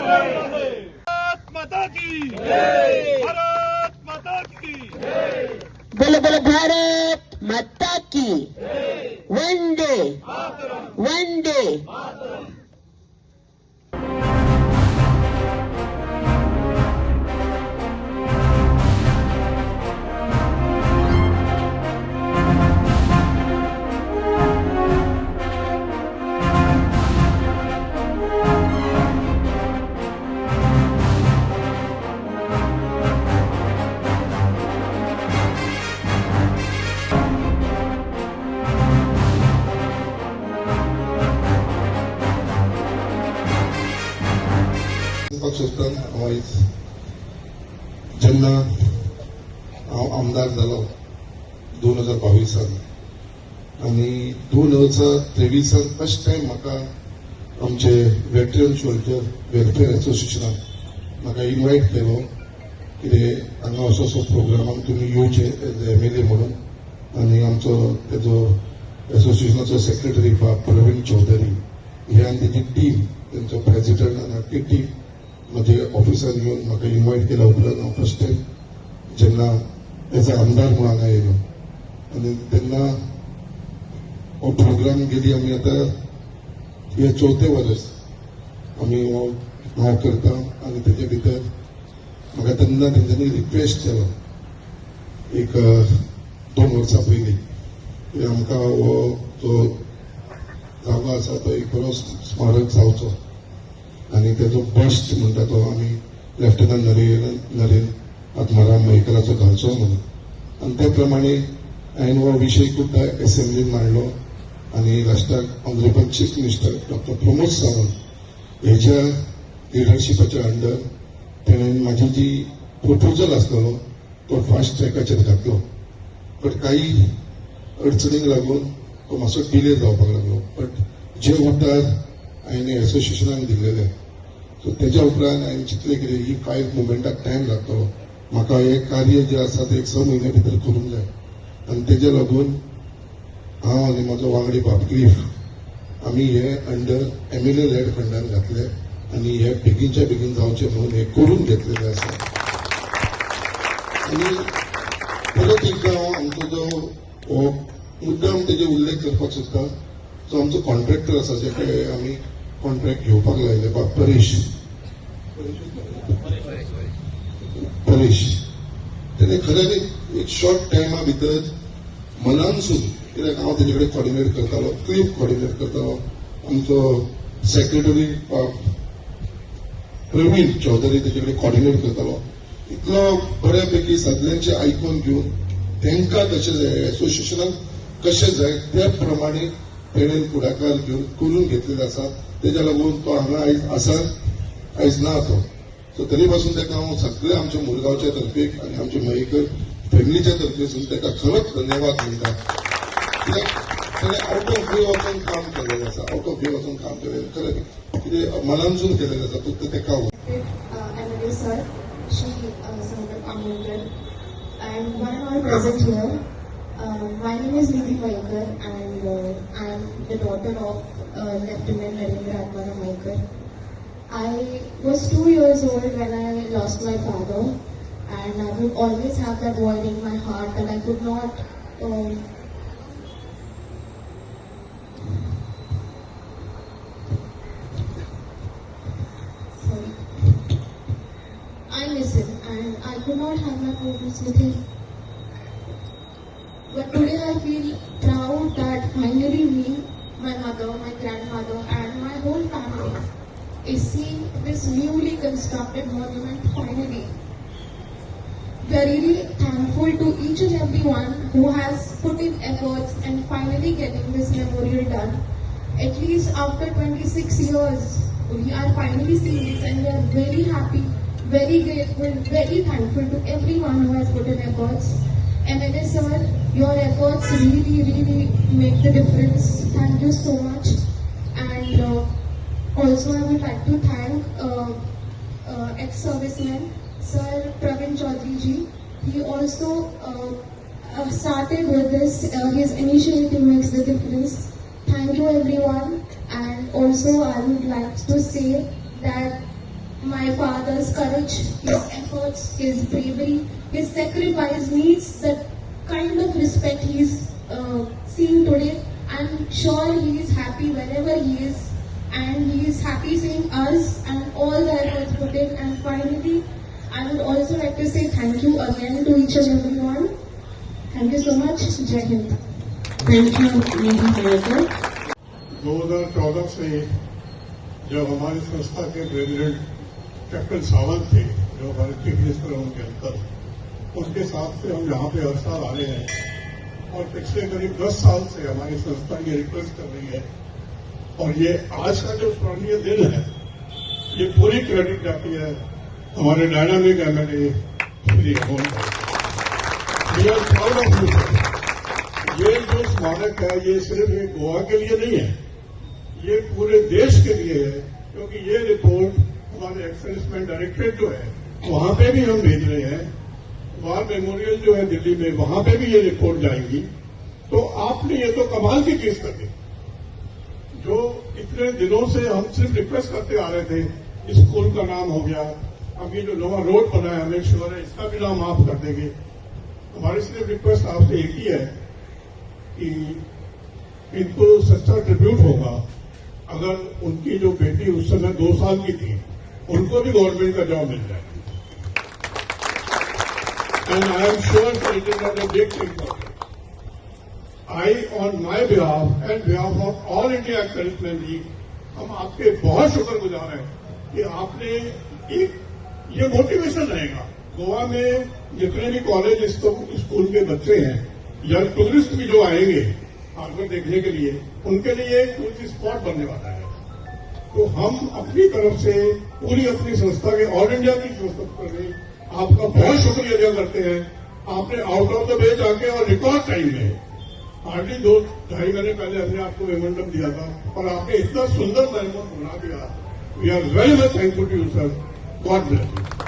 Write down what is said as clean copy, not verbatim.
भारत माता की भारत माता की बोलो बोलो भारत माता की वंदे वंदे। पक्ष वायज जेन्ना हांव आमदार जालो 2022 आनी 2023 फर्स्ट टायम म्हाका आमचे वेटरन शोल्जर वेलफेअर एसोसिएशनान म्हाका इन्वायट केलो कितें हांगा असो प्रोग्रामाक तुमी येवचे एज MLA म्हणून आनी आमचो तेजो एसोसिएशनाचो सेक्रेटरी प्रवीण चौधरी हे आनी तेजी टीम तेंचो प्रेसिडेंट आनी आख्खी टीम म्हजे ऑफिसान येवन म्हाका इन्वायट केल्या उपरांत हांव फर्स्ट टायम जेन्ना एज अ आमदार म्हणून हांगा येयलो आनी तेन्ना हो प्रोग्राम गेली आमी आतां हे 4थें वर्स आमी हांव करता आनी तेजे भितर म्हाका तेन्ना तेंच्यांनी रिक्वेस्ट केलो एक 2 वर्सां पयलीं की आमकां हो जो जागो आसा तो एक बरो स्मारक जावचो आनी तेजो बस्ट म्हणटा तो आमी लेफ्टनंट नरेन आत्माराम मैकलाचो घालचो म्हणून आनी त्या प्रमाणे हांवें हो विशय सुद्दां एसेंब्लीन मांडलो आनी लास्टाक honourable chief minister doctor Pramod Sawant हेच्या लिडरशिपाच्या अंडर तेणें म्हाजी जी प्रपोजल आसलेलो तो फास्ट ट्रॅकाचेर घातलो बट काही अडचणीक लागून तो मातसो डिले जावपाक लागलो बट जे उतर हांवें एसोसिएशनाक दिलेले सो तेज्या उपरांत हांवें चिंतलें कितें ही फायल मुवमेंटाक टायम लागतलो म्हाका हें कार्य जें आसा तें 6 म्हयने भितर करूंक जाय आनी तेज्या लागून हांव आनी म्हाजो वांगडी बापक्लीफ आमी हे अंडर MLA लेड फंडान घातले आनी हे बेगीनच्या बेगीन जावचें म्हणून हे करून घेतलेलें आसा आनी परत एकदां हांव आमचो जो हो मुद्दाम तेजे उल्लेख करपाक सोदता जो आमचो कॉन्ट्रॅक्टर आसा जेका आमी कॉन्ट्रॅक्ट घेवपाक लायले परेश तेणें खऱ्यान एक शॉर्ट टायमा भितर मनानसून कित्याक हांव तेजे कडेन कॉर्डिनेट करतालो क्लिप कॉर्डिनेट करतालो आमचो सेक्रेटरी प्रवीण चौधरी तेजे कडेन कॉर्डिनेट करतालो इतलो बऱ्यापैकी सगळ्यांचे आयकून घेवन तांकां कशें जाय एसोसिएशनाक कशें जाय त्या प्रमाणे तेणें फुडाकार घेवन करून घेतलेले आसा तेज्या लागून तो हांगा आयज आसा आयज ना तो सो तरी पासून ताका हांव सगळे आमच्या मुरगांवच्या तर्फे आनी आमच्या मयेकर फॅमिलीच्या तर्फेसून ताका खरोच धन्यवाद म्हणटा कित्याक ताणें आउट ऑफ वे वचून काम केलेलें आसा आउट ऑफ वे वचून काम केलेलें खरें कितें मनानसून केलेलें आसा फक्त ताका MLA sir, Shri Saurabh Ambedkar, and one and all present here. My name is Nidhi Vaikar and I am the daughter of Lieutenant Narendra Atmaram Vaikar. I was 2 years old when I lost my father and I would always have that void in my heart that I could not I miss him and I could not have that moments with him. But today I feel proud that finally me, my mother, my grandmother and my whole family is seeing this newly constructed monument finally. We are really thankful to each and everyone who has put in efforts and finally getting this memorial done. At least after 26 years, we are finally seeing this and we are very happy, very grateful, very thankful to everyone who has put in efforts. MLA sir, your efforts really make the difference. Thank you so much. And also I would like to thank ex-serviceman Sir Praveen Chaudhary ji. He also started with this. His initiative makes the difference. Thank you everyone. And also I would like to say that my father's courage, his efforts, his bravery, his sacrifice needs the kind of respect he is seeing today. I'm sure he is happy wherever he is, and he is happy seeing us and all the efforts put in. And finally, I would also like to say thank you again to each and everyone. Thank you so much. Jai Hind. Thank you, Neha Payakar. 2014 से जब हमारी संस्था के president captain Sawant थे, जो हमारे chief minister उनके अंतर, उनके साथ से हम यहाँ पे हर साल आ रहे हैं और पिछले करीब 10 साल से हमारी संस्था ये रिक्वेस्ट कर रही है। और ये आज का जो स्मरणीय दिन है, ये पूरी क्रेडिट जाती है हमारे डायनामिक एमएलए श्री अमोल भाई। We are proud of you. ये जो स्मारक है, ये सिर्फ एक गोवा के लिए नहीं है, ये पूरे देश के लिए है, क्योंकि ये रिपोर्ट हमारे एक्सर्विसमेंट डायरेक्टरेट जो है वहां पे भी हम भेज रहे हैं। वार मेमोरियल जो है दिल्ली में, वहां पे भी ये रिपोर्ट जाएगी। तो आपने ये तो कमाल की चीज कर दी, जो इतने दिनों से हम सिर्फ रिक्वेस्ट करते आ रहे थे। स्कूल का नाम हो गया, अभी जो नवा रोड बना है, हमें श्योर है इसका भी नाम आप कर देंगे। हमारी सिर्फ रिक्वेस्ट आपसे एक ही है कि इनको सच्चा ट्रिब्यूट होगा अगर उनकी जो बेटी उस समय 2 साल की थी, उनको भी गवर्नमेंट का जॉब मिल जाए। And I am sure that it is not a big thing for me. I, on my behalf and behalf of all India Encouragement League, हम आपके बहुत शुक्रगुजार हैं कि आपने एक ये मोटिवेशन रहेगा। गोवा में जितने भी कॉलेज स्कूल के बच्चे हैं या टूरिस्ट भी जो आएंगे हार्बर देखने के लिए, उनके लिए एक टूरिस्ट स्पॉट बनने वाला है। तो हम अपनी तरफ से पूरी अपनी संस्था के, ऑल इंडिया की संस्था में आपका बहुत शुक्रिया अदा करते हैं। आपने आउट ऑफ द वे जाके और रिकॉर्ड टाइम में, हार्डली 2-2.5 महीने पहले हमने आपको मेमोरेंडम दिया था और आपने इतना सुंदर मेमोरेंडम बना दिया। We are very much thankful to you sir. God bless you.